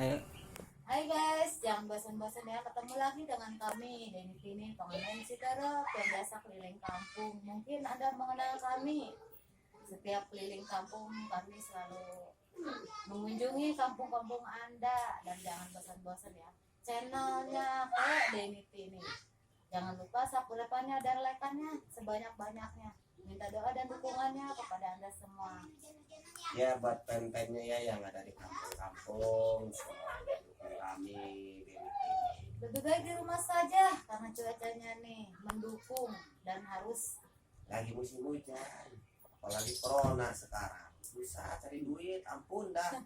Ayo. Hai guys, jangan bosan-bosan ya, ketemu lagi dengan kami Deni Tini, pengamen Citarap yang biasa keliling kampung. Mungkin Anda mengenal kami. Setiap keliling kampung kami selalu mengunjungi kampung-kampung Anda. Dan jangan bosan-bosan ya, channelnya kayak Deni Tini. Jangan lupa subscribe-nya dan like-nya sebanyak-banyaknya. Minta doa dan dukungannya kepada Anda semua. Ya buat pen-pennya ya yang ada di kampung-kampung, semuanya dukung kami ini. Lebih baik di rumah saja karena cuacanya nih mendukung dan harus Lagi musim hujan, apalagi corona sekarang, susah cari duit, ampun dah.